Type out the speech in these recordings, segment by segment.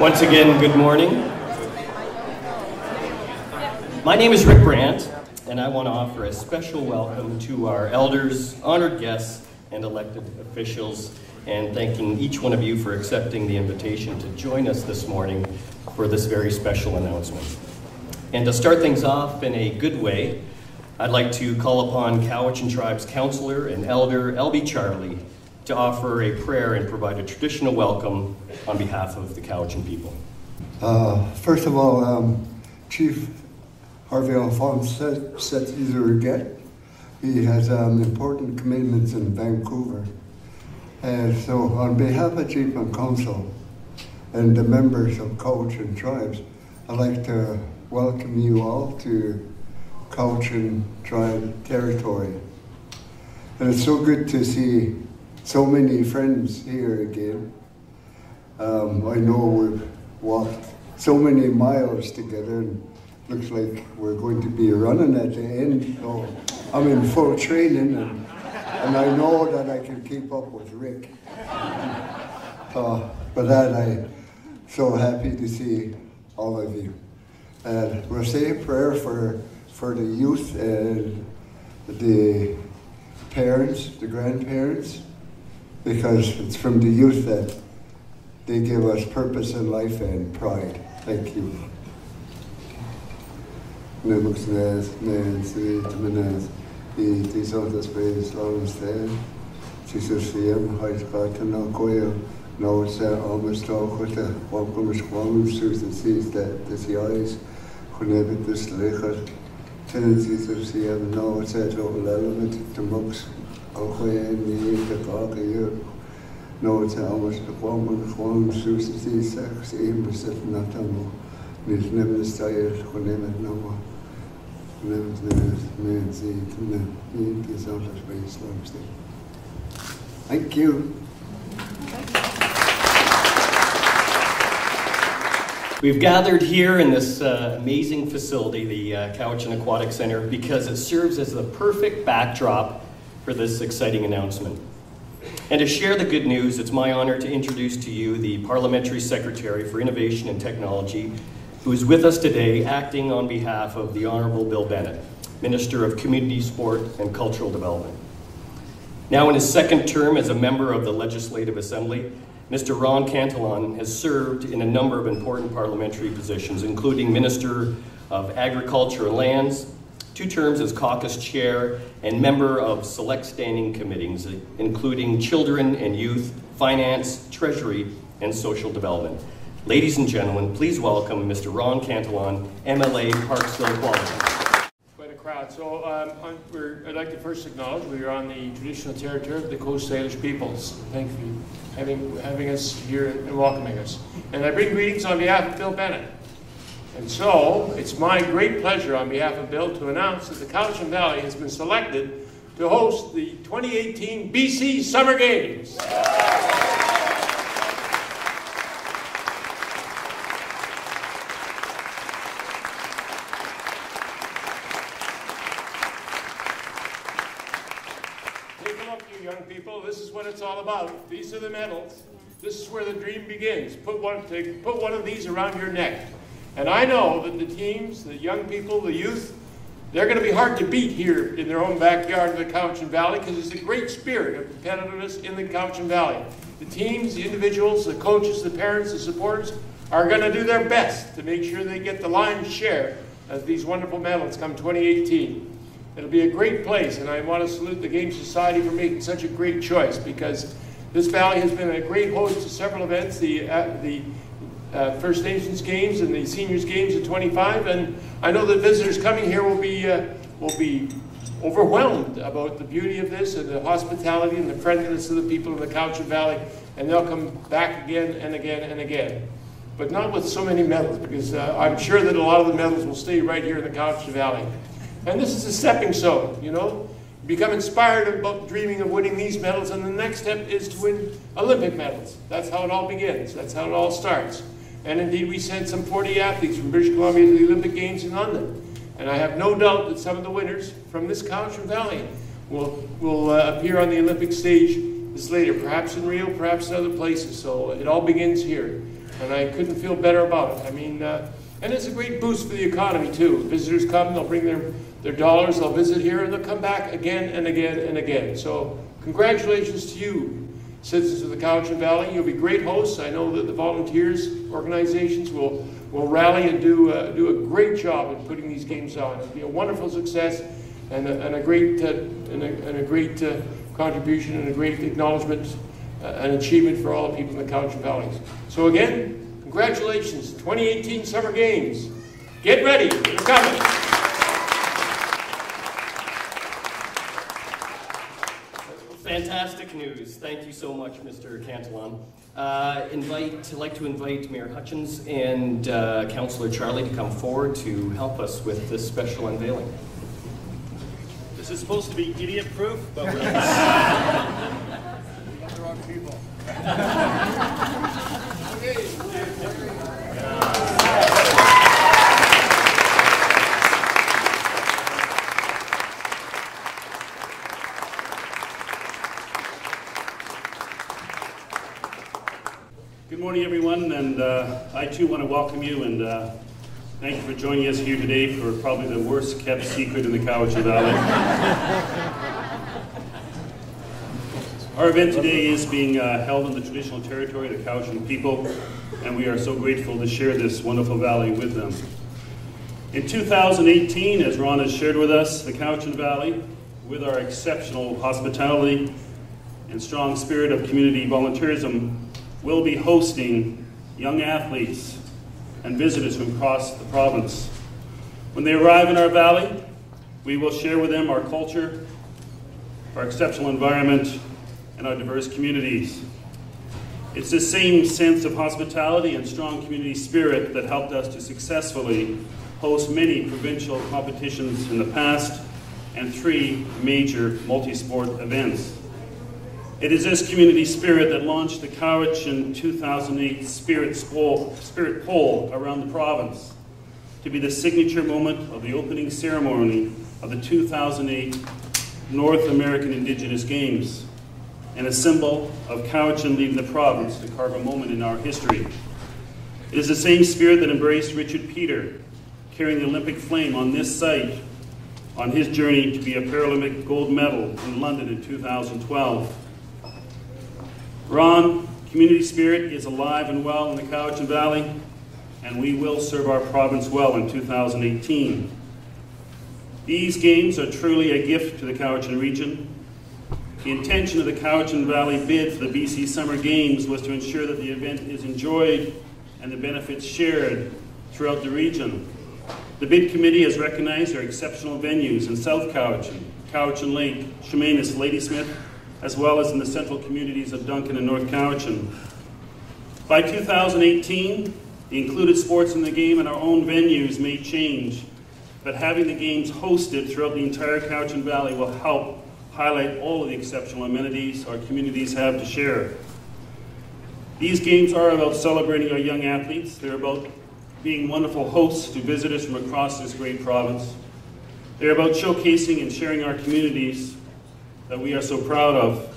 Once again, good morning. My name is Rick Brandt, and I want to offer a special welcome to our elders, honored guests, and elected officials, and thanking each one of you for accepting the invitation to join us this morning for this very special announcement. And to start things off in a good way, I'd like to call upon Cowichan Tribe's Councillor and Elder L.B. Charlie to offer a prayer and provide a traditional welcome on behalf of the Cowichan people. First of all, Chief Harvey Alphonse said he's a regret. He has important commitments in Vancouver. So on behalf of Chief and Council and the members of Cowichan Tribes, I'd like to welcome you all to Cowichan Tribe territory. And it's so good to see so many friends here again. I know we've walked so many miles together, and looks like we're going to be running at the end. So I'm in full training, and I know that I can keep up with Rick. For that, I'm so happy to see all of you. And we'll say a prayer for the youth and the parents, the grandparents, because it's from the youth that they give us purpose in life and pride. Thank you. No, it's almost the one Susie sex, aim was it not a more. It's never the style, when never no more. Never the see to the out of space, Thank you. We've gathered here in this amazing facility, the Cowichan Aquatic Center, because it serves as the perfect backdrop for this exciting announcement. And to share the good news, it's my honor to introduce to you the Parliamentary Secretary for Innovation and Technology, who is with us today acting on behalf of the Honourable Bill Bennett, Minister of Community, Sport and Cultural Development. Now in his second term as a member of the Legislative Assembly, Mr. Ron Cantillon has served in a number of important parliamentary positions, including Minister of Agriculture and Lands, 2 terms as caucus chair, and member of select standing committees, including Children and Youth, Finance, Treasury, and Social Development. Ladies and gentlemen, please welcome Mr. Ron Cantillon, MLA, Parksville, Quality. Quite a crowd. So I'd like to first acknowledge we are on the traditional territory of the Coast Salish peoples. Thank you for having us here and welcoming us. And I bring greetings on behalf of Bill Bennett. And so, it's my great pleasure on behalf of Bill to announce that the Cowichan Valley has been selected to host the 2018 BC Summer Games. Take a look, you young people. This is what it's all about. These are the medals. This is where the dream begins. Put one of these around your neck. And I know that the teams, the young people, the youth, they're going to be hard to beat here in their own backyard of the Cowichan Valley, because there's a great spirit of competitiveness in the Cowichan Valley. The teams, the individuals, the coaches, the parents, the supporters are going to do their best to make sure they get the lion's share of these wonderful medals come 2018. It'll be a great place, and I want to salute the Game Society for making such a great choice, because this valley has been a great host to several events, the First Nations Games and the Seniors Games at 25, and I know that visitors coming here will be overwhelmed about the beauty of this and the hospitality and the friendliness of the people in the Cowichan Valley, and they'll come back again and again and again. But not with so many medals, because I'm sure that a lot of the medals will stay right here in the Cowichan Valley. And this is a stepping stone, you know. Become inspired about dreaming of winning these medals, and the next step is to win Olympic medals. That's how it all begins. That's how it all starts. And indeed, we sent some 40 athletes from British Columbia to the Olympic Games in London. And I have no doubt that some of the winners from this Cowichan Valley will appear on the Olympic stage this later, perhaps in Rio, perhaps in other places. So it all begins here. and I couldn't feel better about it. I mean, and it's a great boost for the economy too. Visitors come, they'll bring their dollars, they'll visit here, and they'll come back again and again and again. So congratulations to you, citizens of the Cowichan Valley. You'll be great hosts. I know that the volunteers organizations will rally and do a great job in putting these games on. It'll be a wonderful success and a great contribution and a great acknowledgement and achievement for all the people in the Cowichan Valley. So again, congratulations, 2018 Summer Games. Get ready, they're coming. Fantastic news. Thank you so much, Mr. Cantillon. I'd like to invite Mayor Hutchins and Councillor Charlie to come forward to help us with this special unveiling. This is supposed to be idiot-proof, but we're the wrong people. Good morning, everyone, and I too want to welcome you and thank you for joining us here today for probably the worst kept secret in the Cowichan Valley. Our event today is being held in the traditional territory of the Cowichan people, and we are so grateful to share this wonderful valley with them. In 2018, as Ron has shared with us, the Cowichan Valley, with our exceptional hospitality and strong spirit of community volunteerism, will be hosting young athletes and visitors from across the province. When they arrive in our valley, we will share with them our culture, our exceptional environment, and our diverse communities. It's the same sense of hospitality and strong community spirit that helped us to successfully host many provincial competitions in the past and 3 major multi-sport events. It is this community spirit that launched the Cowichan 2008 Spirit Poll around the province to be the signature moment of the opening ceremony of the 2008 North American Indigenous Games, and a symbol of Cowichan leading the province to carve a moment in our history. It is the same spirit that embraced Richard Peter, carrying the Olympic flame on this site on his journey to be a Paralympic gold medal in London in 2012. Ron, community spirit is alive and well in the Cowichan Valley, and we will serve our province well in 2018. These games are truly a gift to the Cowichan region. The intention of the Cowichan Valley bid for the BC Summer Games was to ensure that the event is enjoyed and the benefits shared throughout the region. The bid committee has recognized our exceptional venues in South Cowichan, Cowichan Lake, Chemainus, Ladysmith, as well as in the central communities of Duncan and North Cowichan. By 2018, the included sports in the game and our own venues may change, but having the games hosted throughout the entire Cowichan Valley will help highlight all of the exceptional amenities our communities have to share. These games are about celebrating our young athletes. They're about being wonderful hosts to visitors from across this great province. They're about showcasing and sharing our communities that we are so proud of,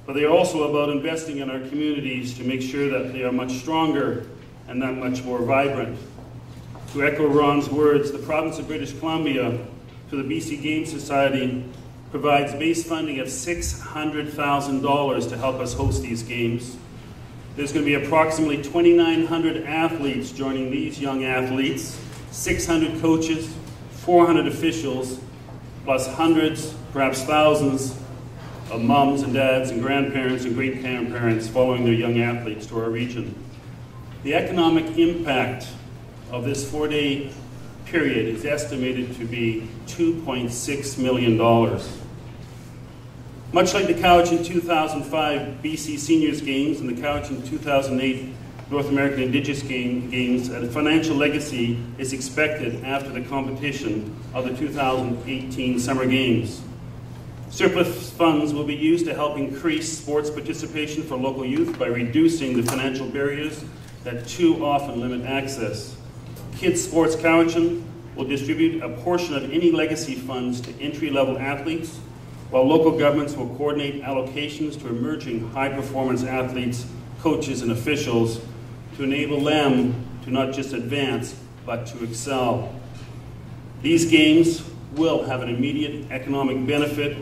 but they are also about investing in our communities to make sure that they are much stronger and that much more vibrant. To echo Ron's words, the province of British Columbia, through the BC Game Society, provides base funding of $600,000 to help us host these games. There's going to be approximately 2,900 athletes joining these young athletes, 600 coaches, 400 officials, plus hundreds, perhaps thousands of moms and dads and grandparents and great-grandparents following their young athletes to our region. The economic impact of this 4-day period is estimated to be $2.6 million. Much like the Cowichan 2005 BC Seniors Games and the Cowichan 2008 North American Indigenous Games, a financial legacy is expected after the competition of the 2018 Summer Games. Surplus funds will be used to help increase sports participation for local youth by reducing the financial barriers that too often limit access. Kids Sports Cowichan will distribute a portion of any legacy funds to entry-level athletes, while local governments will coordinate allocations to emerging high-performance athletes, coaches, and officials to enable them to not just advance, but to excel. These games will have an immediate economic benefit,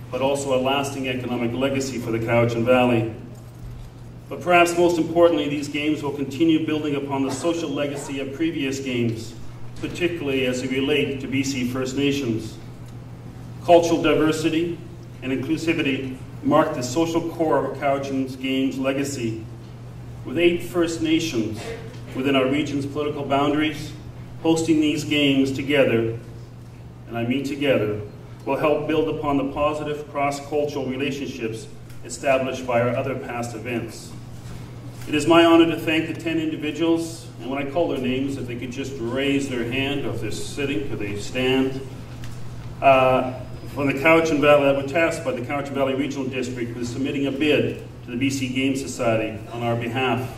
but also a lasting economic legacy for the Cowichan Valley. But perhaps most importantly, these games will continue building upon the social legacy of previous games, particularly as they relate to BC First Nations. Cultural diversity and inclusivity mark the social core of Cowichan's games legacy. With 8 First Nations within our region's political boundaries, hosting these games together, and I mean together, will help build upon the positive cross-cultural relationships established by our other past events. It is my honor to thank the 10 individuals, and when I call their names, if they could just raise their hand, or if they're sitting, or they stand, from the Cowichan Valley, that were tasked by the Cowichan Valley Regional District with submitting a bid to the BC Game Society on our behalf.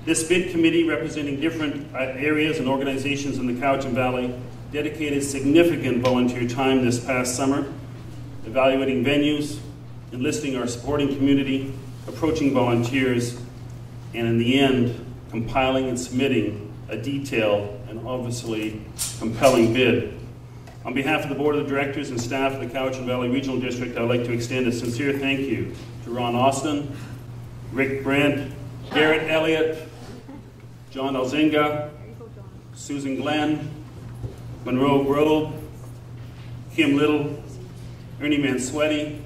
This bid committee, representing different areas and organizations in the Cowichan Valley, dedicated significant volunteer time this past summer, evaluating venues, enlisting our supporting community, approaching volunteers, and in the end, compiling and submitting a detailed and obviously compelling bid. On behalf of the Board of Directors and staff of the Cowichan Valley Regional District, I would like to extend a sincere thank you to Ron Austin, Rick Brandt, Garrett Elliott, John Alzinga, Susan Glenn, Monroe Grove, Kim Little, Ernie Mansuetti,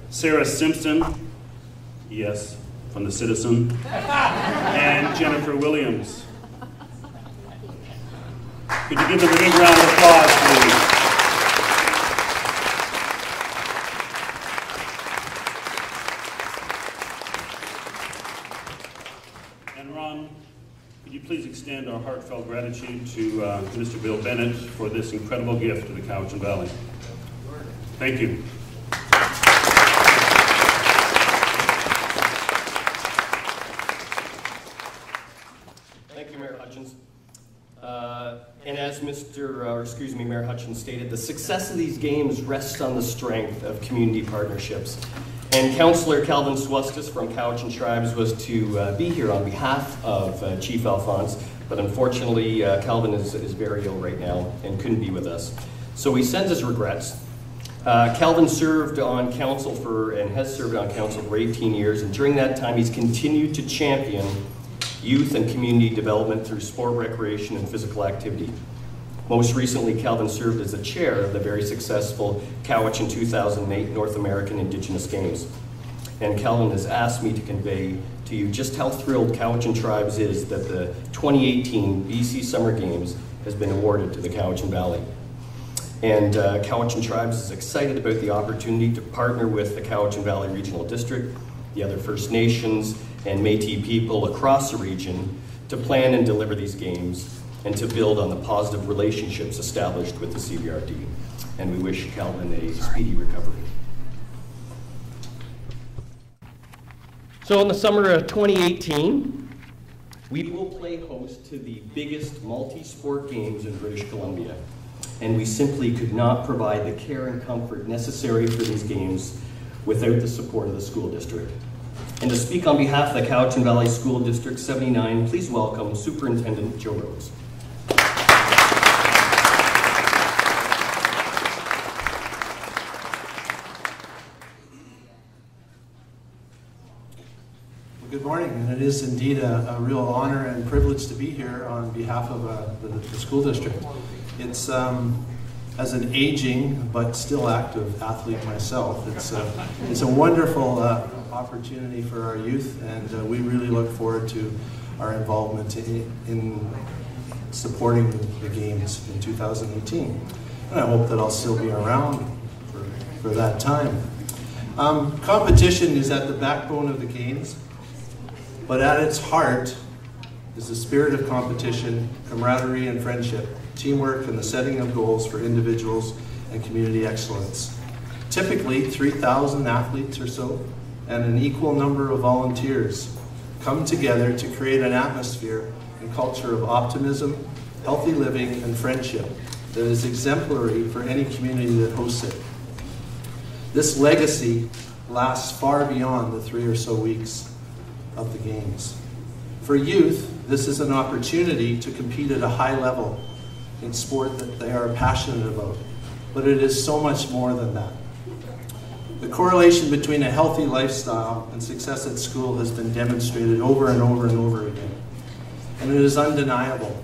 Sarah Simpson, yes, from the Citizen, and Jennifer Williams. Could you give them a big round of applause, please? And Ron, could you please extend our heartfelt gratitude to Mr. Bill Bennett for this incredible gift to the Cowichan Valley. Thank you. Thank you, Mayor Hutchins. And as Mayor Hutchins stated, the success of these games rests on the strength of community partnerships. And Councillor Calvin Swastis from Cowichan Tribes was to be here on behalf of Chief Alphonse, but unfortunately Calvin is very ill right now and couldn't be with us. So he sends his regrets. Calvin served on council and has served on council for 18 years, and during that time he's continued to champion youth and community development through sport, recreation, and physical activity. Most recently, Calvin served as the chair of the very successful Cowichan 2008 North American Indigenous Games. And Calvin has asked me to convey to you just how thrilled Cowichan Tribes is that the 2018 BC Summer Games has been awarded to the Cowichan Valley. And Cowichan Tribes is excited about the opportunity to partner with the Cowichan Valley Regional District, the other First Nations, and Métis people across the region to plan and deliver these games and to build on the positive relationships established with the CVRD. And we wish Calvin a speedy recovery. So in the summer of 2018, we will play host to the biggest multi-sport games in British Columbia. And we simply could not provide the care and comfort necessary for these games without the support of the school district. And to speak on behalf of the Cowichan Valley School District 79, please welcome Superintendent Joe Rose. Good morning, and it is indeed a real honor and privilege to be here on behalf of the school district. It's, as an aging but still active athlete myself, it's a wonderful opportunity for our youth, and we really look forward to our involvement in supporting the games in 2018. And I hope that I'll still be around for that time. Competition is at the backbone of the games, but at its heart is the spirit of competition, camaraderie and friendship, teamwork, and the setting of goals for individuals and community excellence. Typically, 3,000 athletes or so, and an equal number of volunteers come together to create an atmosphere and culture of optimism, healthy living, and friendship that is exemplary for any community that hosts it. This legacy lasts far beyond the 3 or so weeks of the games. For youth, this is an opportunity to compete at a high level in sport that they are passionate about. But it is so much more than that. The correlation between a healthy lifestyle and success at school has been demonstrated over and over and over again. And it is undeniable.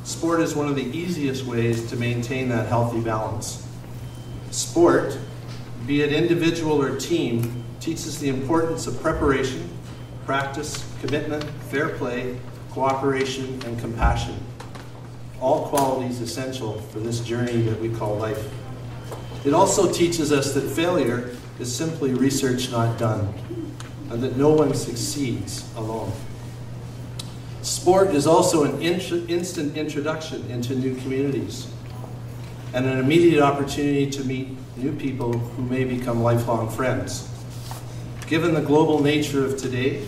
Sport is one of the easiest ways to maintain that healthy balance. Sport, be it individual or team, teaches the importance of preparation, practice, commitment, fair play, cooperation, and compassion. All qualities essential for this journey that we call life. It also teaches us that failure is simply research not done, and that no one succeeds alone. Sport is also an instant introduction into new communities, and an immediate opportunity to meet new people who may become lifelong friends. Given the global nature of today,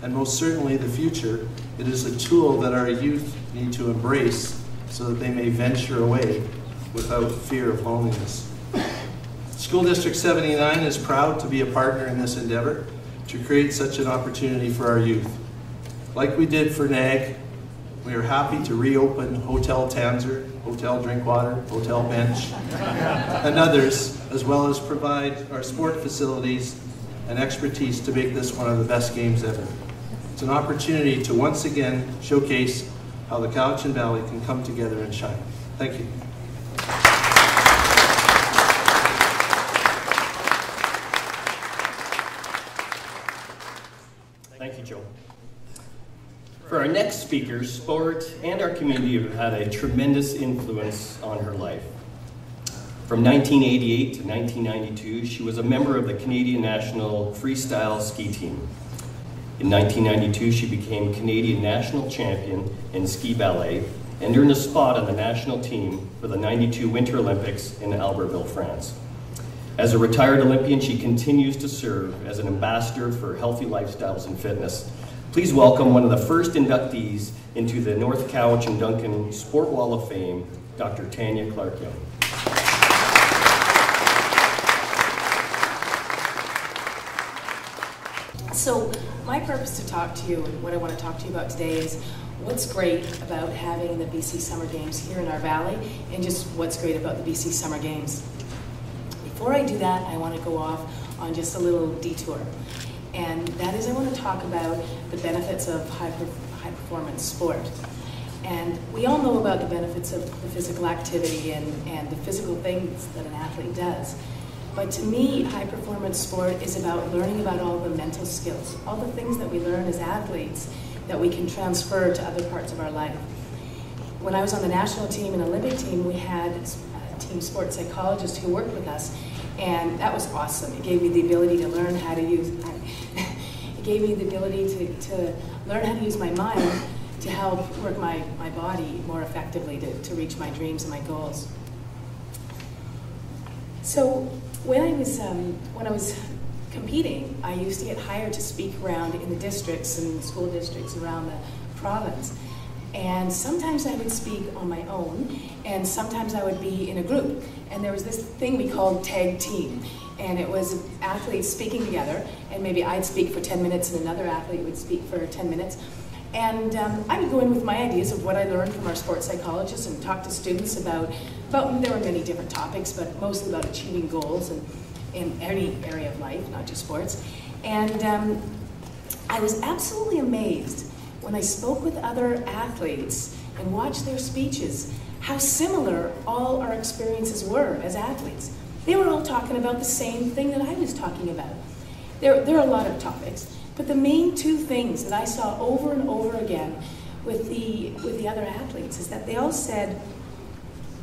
and most certainly the future, it is a tool that our youth need to embrace so that they may venture away without fear of loneliness. School District 79 is proud to be a partner in this endeavor to create such an opportunity for our youth. Like we did for NAG, we are happy to reopen Hotel Tanzer, Hotel Drinkwater, Hotel Bench, and others, as well as provide our sport facilities and expertise to make this one of the best games ever. It's an opportunity to once again showcase how the Cowichan Valley can come together and shine. Thank you. Thank you, Joe. For our next speaker, sport and our community have had a tremendous influence on her life. From 1988 to 1992, she was a member of the Canadian National Freestyle Ski Team. In 1992, she became Canadian National Champion in ski ballet and earned a spot on the national team for the '92 Winter Olympics in Albertville, France. As a retired Olympian, she continues to serve as an ambassador for healthy lifestyles and fitness. Please welcome one of the first inductees into the North Cowichan Duncan Sport Wall of Fame, Dr. Tanya Clark-Young. So my purpose to talk to you, and what I want to talk to you about today, is what's great about having the BC Summer Games here in our valley, and just what's great about the BC Summer Games. Before I do that, I want to go off on just a little detour. And that is, I want to talk about the benefits of high performance sport. And we all know about the benefits of the physical activity and the physical things that an athlete does. But to me, high performance sport is about learning about all the mental skills, all the things that we learn as athletes that we can transfer to other parts of our life. When I was on the national team and Olympic team, we had a team sports psychologist who worked with us, and that was awesome. It gave me the ability to learn how to use, it gave me the ability to learn how to use my mind to help work my body more effectively to reach my dreams and my goals. So when I was competing, I used to get hired to speak around in the districts and school districts around the province. And sometimes I would speak on my own, and sometimes I would be in a group. And there was this thing we called tag team. And it was athletes speaking together, and maybe I'd speak for 10 minutes and another athlete would speak for 10 minutes. And I would go in with my ideas of what I learned from our sports psychologists and talk to students about there were many different topics, but mostly about achieving goals and in any area of life, not just sports. And I was absolutely amazed when I spoke with other athletes and watched their speeches, how similar all our experiences were as athletes. They were all talking about the same thing that I was talking about. There are a lot of topics, but the main two things that I saw over and over again with the other athletes is that they all said,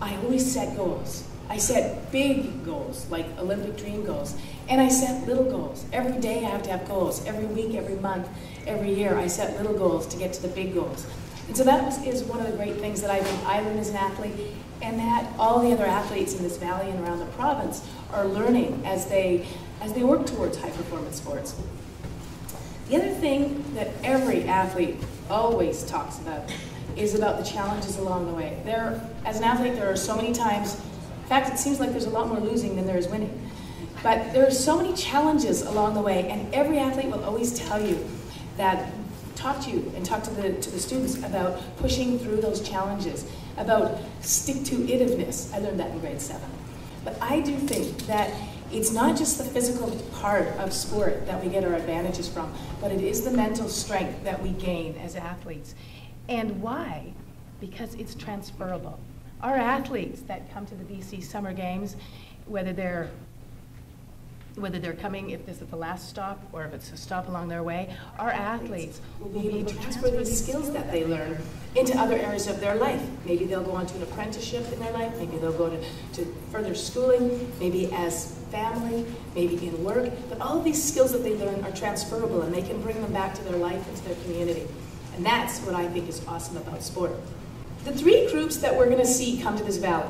I always set goals. I set big goals, like Olympic dream goals, and I set little goals. Every day I have to have goals. Every week, every month, every year, I set little goals to get to the big goals. And so that is one of the great things that I learned as an athlete, and that all the other athletes in this valley and around the province are learning as they work towards high performance sports. The other thing that every athlete always talks about is about the challenges along the way. As an athlete, there are so many times, in fact, it seems like there's a lot more losing than there is winning. But there are so many challenges along the way, and every athlete will always tell you that talk to you and talk to the students about pushing through those challenges, about stick-to-itiveness. I learned that in grade 7. But I do think that it's not just the physical part of sport that we get our advantages from, but it is the mental strength that we gain as athletes. And why? Because it's transferable. Our athletes that come to the BC Summer Games, whether they're coming, if this is the last stop or if it's a stop along their way, our athletes will be able to transfer these skills that they learn into other areas of their life. Maybe they'll go on to an apprenticeship in their life, maybe they'll go to further schooling, maybe as family, maybe in work, but all of these skills that they learn are transferable and they can bring them back to their life and to their community. And that's what I think is awesome about sport. The 3 groups that we're going to see come to this valley.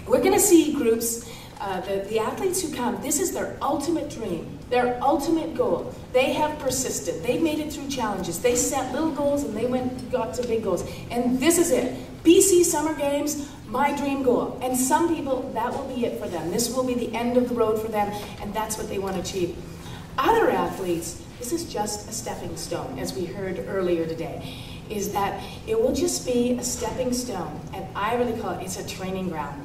We're going to see groups, the athletes who come, this is their ultimate dream, their ultimate goal. They have persisted. They've made it through challenges. They set little goals and they got to big goals. And this is it. BC Summer Games, my dream goal. And some people, that will be it for them. This will be the end of the road for them, and that's what they want to achieve. Other athletes, this is just a stepping stone, as we heard earlier today, is that it will just be a stepping stone, and I really call it's a training ground.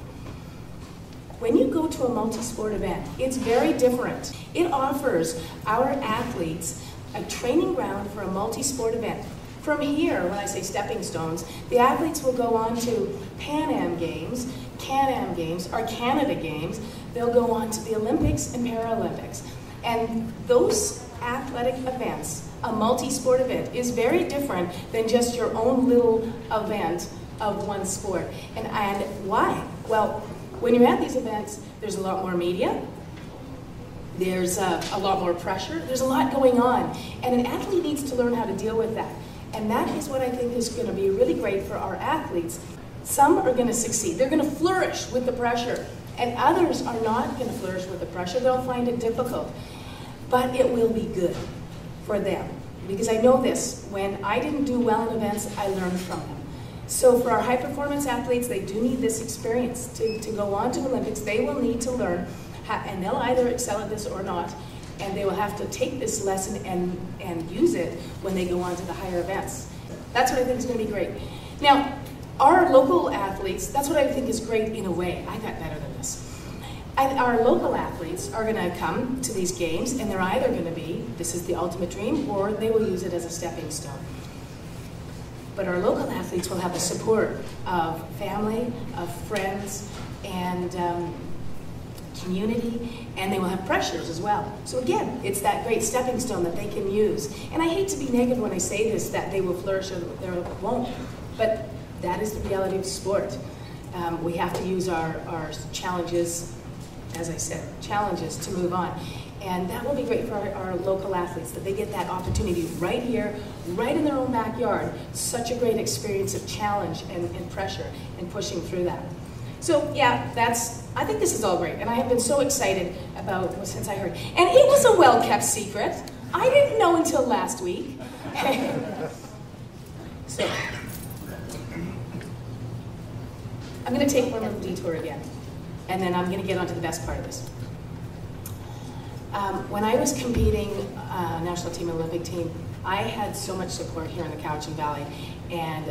When you go to a multi-sport event, it's very different. It offers our athletes a training ground for a multi-sport event. From here, when I say stepping stones, the athletes will go on to Pan Am Games, Can-Am Games, or Canada Games. They'll go on to the Olympics and Paralympics. And those athletic events, a multi-sport event, is very different than just your own little event of one sport. And why? Well, when you're at these events, there's a lot more media, there's a lot more pressure, there's a lot going on, and an athlete needs to learn how to deal with that. And that is what I think is going to be really great for our athletes. Some are going to succeed, they're going to flourish with the pressure, and others are not going to flourish with the pressure, they'll find it difficult. But it will be good for them, because I know this, when I didn't do well in events, I learned from them. So for our high-performance athletes, they do need this experience. To go on to Olympics, they will need to learn, and they'll either excel at this or not, and they will have to take this lesson and use it when they go on to the higher events. That's what I think is going to be great. Now, our local athletes, that's what I think is great in a way. I got better than this. Our local athletes are going to come to these games, and they're either going to be, this is the ultimate dream, or they will use it as a stepping stone. But our local athletes will have the support of family, of friends, and community, and they will have pressures as well. So again, it's that great stepping stone that they can use. And I hate to be negative when I say this, that they will flourish or they won't, but that is the reality of sport. We have to use our challenges, as I said, challenges to move on. And that will be great for our local athletes, that they get that opportunity right here, right in their own backyard. Such a great experience of challenge and pressure and pushing through that. So yeah, I think this is all great. And I have been so excited about, since I heard. And it was a well-kept secret. I didn't know until last week. So, I'm going to take one little detour again. And then I'm going to get on to the best part of this. When I was competing national team and Olympic team, I had so much support here in the Cowichan Valley, and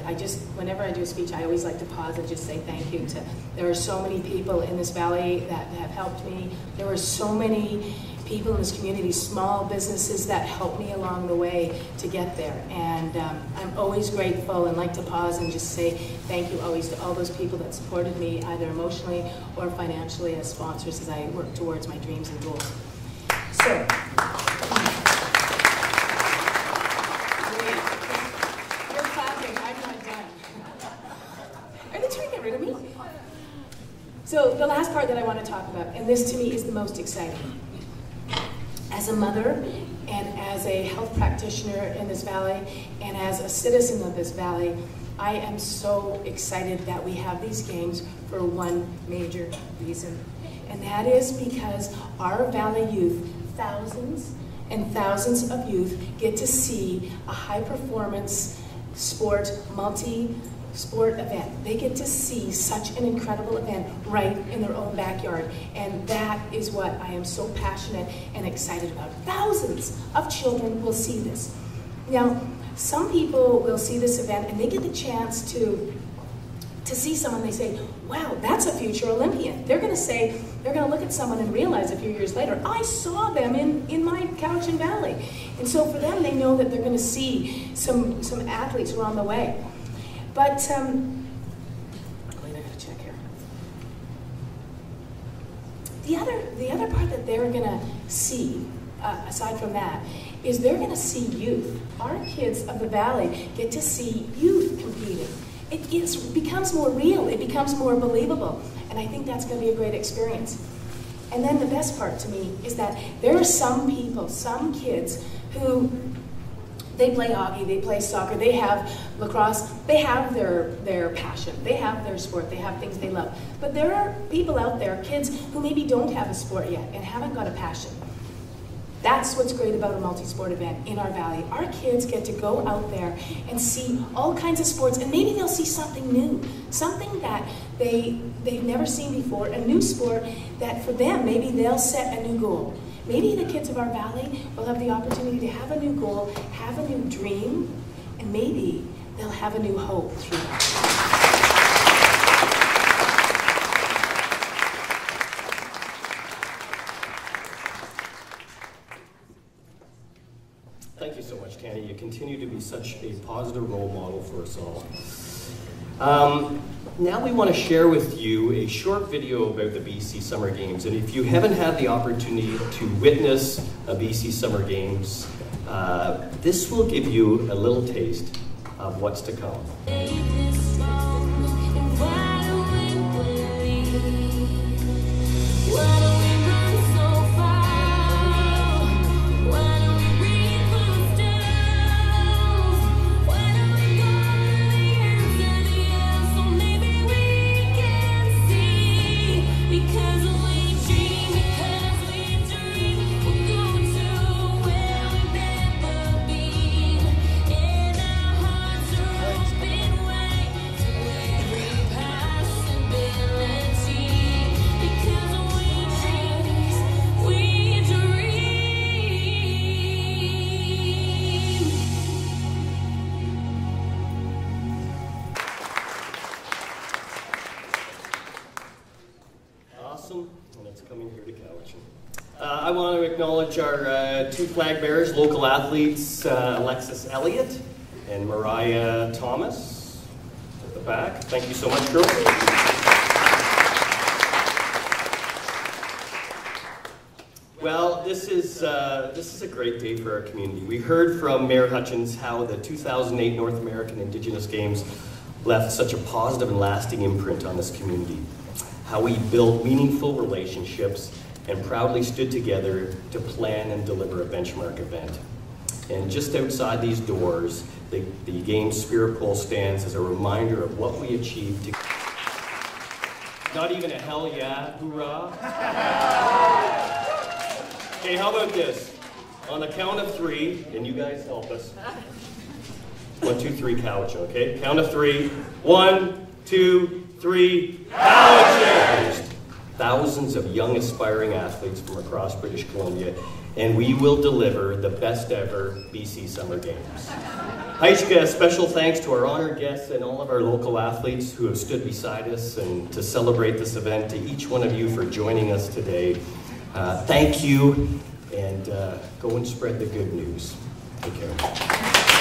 whenever I do a speech, I always like to pause and just say thank you to, there are so many people in this valley that have helped me. There were so many people in this community, small businesses that helped me along the way to get there. And I'm always grateful and like to pause and just say thank you always to all those people that supported me either emotionally or financially as sponsors as I work towards my dreams and goals. So, you're clapping, I'm not done. Are they trying to get rid of me? So the last part that I want to talk about, and this to me is the most exciting. As a mother, and as a health practitioner in this valley, and as a citizen of this valley, I am so excited that we have these games for one major reason. And that is because our valley youth, thousands and thousands of youth, get to see a high-performance sport, multi-sport event. They get to see such an incredible event right in their own backyard. And that is what I am so passionate and excited about. Thousands of children will see this. Now, some people will see this event and they get the chance to see someone, they say, wow, that's a future Olympian. They're going to look at someone and realize a few years later, I saw them in my Cowichan Valley. And so for them, they know that they're going to see some athletes who are on the way. But, wait, I got to check here. The other part that they're going to see, aside from that, is they're going to see youth. Our kids of the Valley get to see youth competing. It becomes more real, it becomes more believable, and I think that's going to be a great experience. And then the best part to me is that there are some people, some kids who, they play hockey, they play soccer, they have lacrosse, they have their passion, they have their sport, they have things they love. But there are people out there, kids, who maybe don't have a sport yet and haven't got a passion. That's what's great about a multi-sport event in our valley. Our kids get to go out there and see all kinds of sports, and maybe they'll see something new, something that they've never seen before, a new sport that for them, maybe they'll set a new goal. Maybe the kids of our valley will have the opportunity to have a new goal, have a new dream, and maybe they'll have a new hope through that. Thank you so much, Tanny. You continue to be such a positive role model for us all. Now we want to share with you a short video about the BC Summer Games. And if you haven't had the opportunity to witness a BC Summer Games, this will give you a little taste of what's to come. And it's coming here to Cowichan. I want to acknowledge our two flag bearers, local athletes, Alexis Elliott and Mariah Thomas at the back. Thank you so much, girls. Well, this is a great day for our community. We heard from Mayor Hutchins how the 2008 North American Indigenous Games left such a positive and lasting imprint on this community. How we built meaningful relationships and proudly stood together to plan and deliver a benchmark event. And just outside these doors, the Games Spirit Pole stands as a reminder of what we achieved together. Not even a hell yeah, hoorah. Okay, how about this? On the count of three, and you guys help us. 1, 2, 3, Cowichan, okay? Count of three. 1, 2, 3, Cowichan! Thousands of young aspiring athletes from across British Columbia, and we will deliver the best ever BC Summer Games. Haishka, special thanks to our honored guests and all of our local athletes who have stood beside us and to celebrate this event, to each one of you for joining us today. Thank you, and go and spread the good news. Take care.